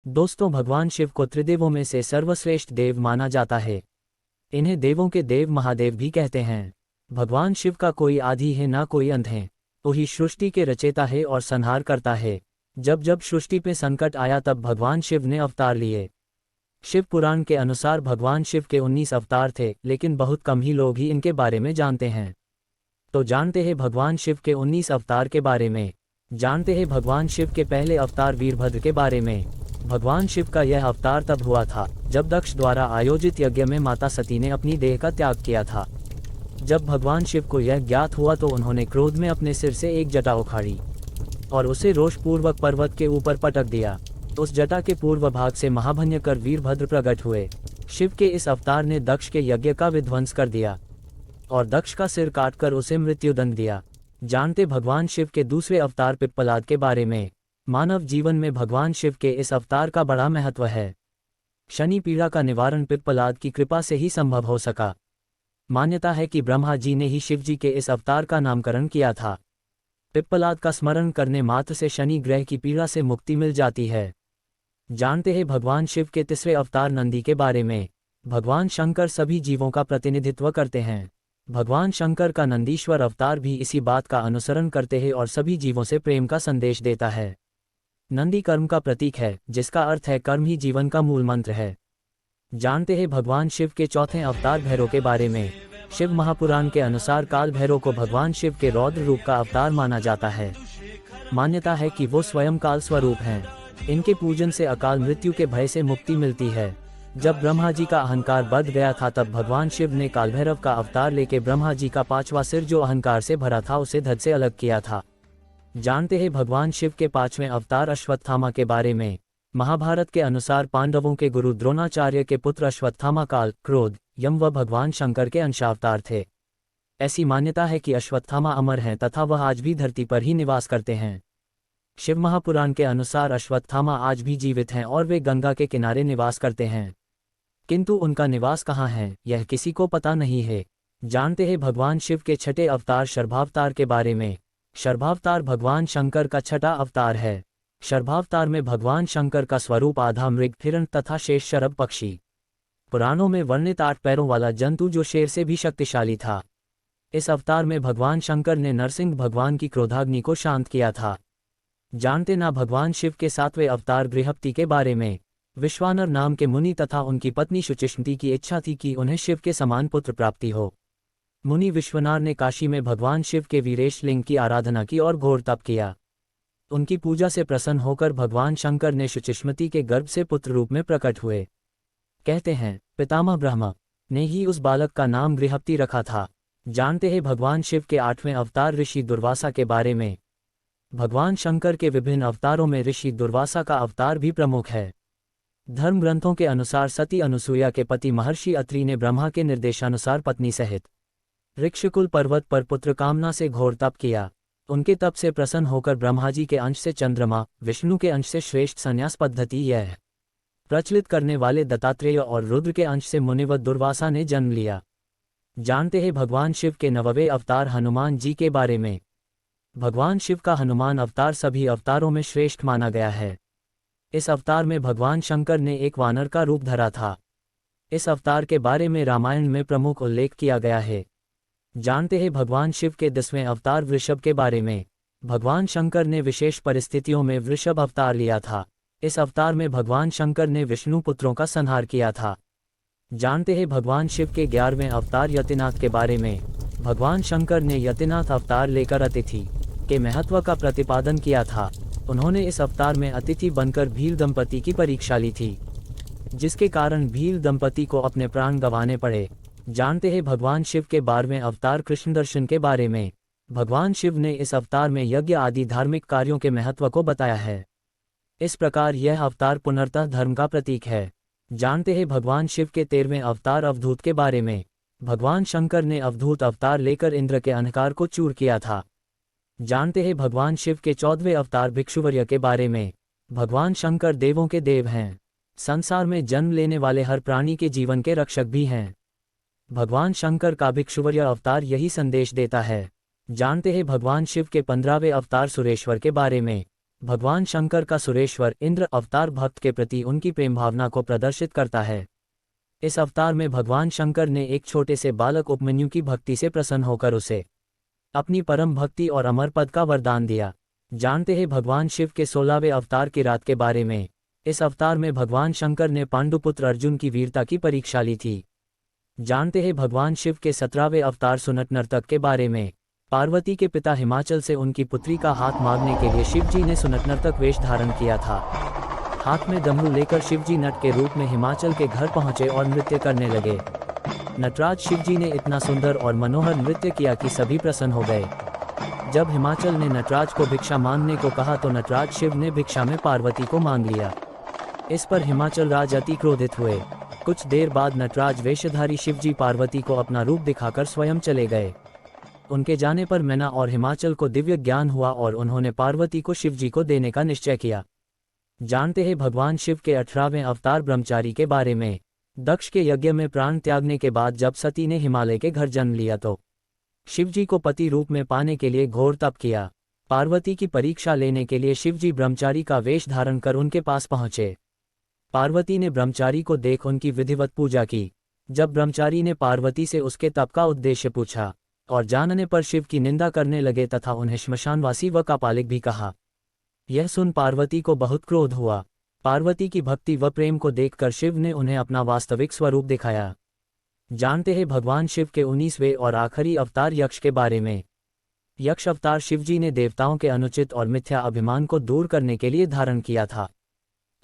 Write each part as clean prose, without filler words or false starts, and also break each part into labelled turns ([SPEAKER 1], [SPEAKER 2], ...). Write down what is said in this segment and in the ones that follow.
[SPEAKER 1] दोस्तों, भगवान शिव को त्रिदेवों में से सर्वश्रेष्ठ देव माना जाता है। इन्हें देवों के देव महादेव भी कहते हैं। भगवान शिव का कोई आदि है ना कोई अंत है। वही सृष्टि के रचेता है और संहार करता है। जब जब सृष्टि पे संकट आया तब भगवान शिव ने अवतार लिए। शिव पुराण के अनुसार भगवान शिव के 19 अवतार थे, लेकिन बहुत कम ही लोग ही इनके बारे में जानते हैं। तो जानते हैं भगवान शिव के 19 अवतार के बारे में। जानते हैं भगवान शिव के पहले अवतार वीरभद्र के बारे में। भगवान शिव का यह अवतार तब हुआ था जब दक्ष द्वारा आयोजित यज्ञ में माता सती ने अपनी देह का त्याग किया था। जब भगवान शिव को यह ज्ञात हुआ तो उन्होंने क्रोध में अपने सिर से एक जटा उखाड़ी और उसे रोषपूर्वक पर्वत के ऊपर पटक दिया। उस जटा के पूर्व भाग से महाभयंकर वीरभद्र प्रकट हुए। शिव के इस अवतार ने दक्ष के यज्ञ का विध्वंस कर दिया और दक्ष का सिर काटकर उसे मृत्युदंड दिया। जानते भगवान शिव के दूसरे अवतार पिप्पलाद के बारे में। मानव जीवन में भगवान शिव के इस अवतार का बड़ा महत्व है। शनि पीड़ा का निवारण पिप्पलाद की कृपा से ही संभव हो सका। मान्यता है कि ब्रह्मा जी ने ही शिव जी के इस अवतार का नामकरण किया था। पिप्पलाद का स्मरण करने मात्र से शनि ग्रह की पीड़ा से मुक्ति मिल जाती है। जानते हैं भगवान शिव के तीसरे अवतार नंदी के बारे में। भगवान शंकर सभी जीवों का प्रतिनिधित्व करते हैं। भगवान शंकर का नंदीश्वर अवतार भी इसी बात का अनुसरण करते हैं और सभी जीवों से प्रेम का संदेश देता है। नंदी कर्म का प्रतीक है, जिसका अर्थ है कर्म ही जीवन का मूल मंत्र है। जानते हैं भगवान शिव के चौथे अवतार भैरव के बारे में। शिव महापुराण के अनुसार काल भैरव को भगवान शिव के रौद्र रूप का अवतार माना जाता है। मान्यता है कि वो स्वयं काल स्वरूप हैं। इनके पूजन से अकाल मृत्यु के भय से मुक्ति मिलती है। जब ब्रह्मा जी का अहंकार बढ़ गया था तब भगवान शिव ने काल भैरव का अवतार लेके ब्रह्मा जी का पांचवा सिर जो अहंकार से भरा था उसे धड़ से अलग किया था। जानते हैं भगवान शिव के पांचवें अवतार अश्वत्थामा के बारे में। महाभारत के अनुसार पांडवों के गुरु द्रोणाचार्य के पुत्र अश्वत्थामा काल, क्रोध, यम व भगवान शंकर के अंशावतार थे। ऐसी मान्यता है कि अश्वत्थामा अमर हैं तथा वह आज भी धरती पर ही निवास करते हैं। शिव महापुराण के अनुसार अश्वत्थामा आज भी जीवित हैं और वे गंगा के किनारे निवास करते हैं, किंतु उनका निवास कहाँ है यह किसी को पता नहीं है। जानते हैं भगवान शिव के छठे अवतार शर्भावतार के बारे में। शर्भावतार भगवान शंकर का छठा अवतार है। शर्भावतार में भगवान शंकर का स्वरूप आधा मृग, हिरण तथा शेष शरभ पक्षी। पुराणों में वर्णित 8 पैरों वाला जंतु जो शेर से भी शक्तिशाली था। इस अवतार में भगवान शंकर ने नरसिंह भगवान की क्रोधाग्नि को शांत किया था। जानते ना भगवान शिव के 7वें अवतार गृहपति के बारे में। विश्वानर नाम के मुनि तथा उनकी पत्नी शुचिष्मति की इच्छा थी कि उन्हें शिव के समान पुत्र प्राप्ति हो। मुनि विश्वनार ने काशी में भगवान शिव के वीरेश लिंग की आराधना की और घोर तप किया। उनकी पूजा से प्रसन्न होकर भगवान शंकर ने शुचिष्मति के गर्भ से पुत्र रूप में प्रकट हुए। कहते हैं पितामह ब्रह्मा ने ही उस बालक का नाम गृहपति रखा था। जानते हैं भगवान शिव के 8वें अवतार ऋषि दुर्वासा के बारे में। भगवान शंकर के विभिन्न अवतारों में ऋषि दुर्वासा का अवतार भी प्रमुख है। धर्म ग्रंथों के अनुसार सती अनुसूया के पति महर्षि अत्रि ने ब्रह्मा के निर्देशानुसार पत्नी सहित ऋक्षकुल पर्वत पर पुत्र कामना से घोर तप किया। उनके तप से प्रसन्न होकर ब्रह्मा जी के अंश से चंद्रमा, विष्णु के अंश से श्रेष्ठ संन्यास पद्धति यह प्रचलित करने वाले दत्तात्रेय और रुद्र के अंश से मुनिवत दुर्वासा ने जन्म लिया। जानते हैं भगवान शिव के 9वें अवतार हनुमान जी के बारे में। भगवान शिव का हनुमान अवतार सभी अवतारों में श्रेष्ठ माना गया है। इस अवतार में भगवान शंकर ने एक वानर का रूप धरा था। इस अवतार के बारे में रामायण में प्रमुख उल्लेख किया गया है। जानते हैं भगवान शिव के 10वें अवतार वृषभ के बारे में। भगवान शंकर ने विशेष परिस्थितियों में वृषभ अवतार लिया था। इस अवतार में भगवान शंकर ने विष्णु पुत्रों का संहार किया था। जानते हैं भगवान शिव के 11वें अवतार यतिनाथ के बारे में। भगवान शंकर ने यतिनाथ अवतार लेकर अतिथि के महत्व का प्रतिपादन किया था। उन्होंने इस अवतार में अतिथि बनकर भील दंपति की परीक्षा ली थी, जिसके कारण भील दंपति को अपने प्राण गंवाने पड़े। जानते हैं भगवान शिव के 12वें अवतार कृष्ण दर्शन के बारे में। भगवान शिव ने इस अवतार में यज्ञ आदि धार्मिक कार्यों के महत्व को बताया है। इस प्रकार यह अवतार पुनर्तः धर्म का प्रतीक है। जानते हैं भगवान शिव के 13वें अवतार अवधूत के बारे में। भगवान शंकर ने अवधूत अवतार लेकर इंद्र के अंधकार को चूर किया था। जानते हैं भगवान शिव के 14वें अवतार भिक्षुवर्य के बारे में। भगवान शंकर देवों के देव हैं। संसार में जन्म लेने वाले हर प्राणी के जीवन के रक्षक भी हैं। भगवान शंकर का भिक्षुवर्य अवतार यही संदेश देता है। जानते हैं भगवान शिव के 15वें अवतार सुरेश्वर के बारे में। भगवान शंकर का सुरेश्वर इंद्र अवतार भक्त के प्रति उनकी प्रेम भावना को प्रदर्शित करता है। इस अवतार में भगवान शंकर ने एक छोटे से बालक उपमन्यु की भक्ति से प्रसन्न होकर उसे अपनी परम भक्ति और अमर पद का वरदान दिया। जानते हैं भगवान शिव के 16वें अवतार की रात के बारे में। इस अवतार में भगवान शंकर ने पांडुपुत्र अर्जुन की वीरता की परीक्षा ली थी। जानते हैं भगवान शिव के 17वें अवतार सुनट नर्तक के बारे में। पार्वती के पिता हिमाचल से उनकी पुत्री का हाथ मांगने के लिए शिवजी ने सुनट नर्तक वेश धारण किया था। हाथ में डमरू लेकर शिवजी नट के रूप में हिमाचल के घर पहुंचे और नृत्य करने लगे। नटराज शिवजी ने इतना सुंदर और मनोहर नृत्य किया कि सभी प्रसन्न हो गए। जब हिमाचल ने नटराज को भिक्षा मांगने को कहा तो नटराज शिव ने भिक्षा में पार्वती को मांग लिया। इस पर हिमाचल राज अति क्रोधित हुए। कुछ देर बाद नटराज वेशधारी शिवजी पार्वती को अपना रूप दिखाकर स्वयं चले गए। उनके जाने पर मैना और हिमाचल को दिव्य ज्ञान हुआ और उन्होंने पार्वती को शिवजी को देने का निश्चय किया। जानते हैं भगवान शिव के 18वें अवतार ब्रह्मचारी के बारे में। दक्ष के यज्ञ में प्राण त्यागने के बाद जब सती ने हिमालय के घर जन्म लिया तो शिवजी को पति रूप में पाने के लिए घोर तप किया। पार्वती की परीक्षा लेने के लिए शिवजी ब्रह्मचारी का वेश धारण कर उनके पास पहुंचे। पार्वती ने ब्रह्मचारी को देख उनकी विधिवत पूजा की। जब ब्रह्मचारी ने पार्वती से उसके तप का उद्देश्य पूछा और जानने पर शिव की निंदा करने लगे तथा उन्हें श्मशानवासी व कापालिक भी कहा। यह सुन पार्वती को बहुत क्रोध हुआ। पार्वती की भक्ति व प्रेम को देखकर शिव ने उन्हें अपना वास्तविक स्वरूप दिखाया। जानते हैं भगवान शिव के 19वें और आखिरी अवतार यक्ष के बारे में। यक्ष अवतार शिवजी ने देवताओं के अनुचित और मिथ्या अभिमान को दूर करने के लिए धारण किया था।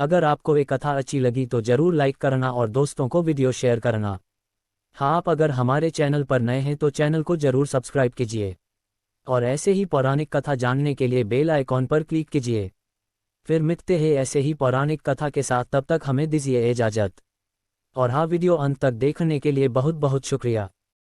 [SPEAKER 1] अगर आपको ये कथा अच्छी लगी तो जरूर लाइक करना और दोस्तों को वीडियो शेयर करना। हाँ, आप अगर हमारे चैनल पर नए हैं तो चैनल को जरूर सब्सक्राइब कीजिए और ऐसे ही पौराणिक कथा जानने के लिए बेल आइकॉन पर क्लिक कीजिए। फिर मिलते हैं ऐसे ही पौराणिक कथा के साथ, तब तक हमें दीजिए इजाजत। और हाँ, वीडियो अंत तक देखने के लिए बहुत बहुत शुक्रिया।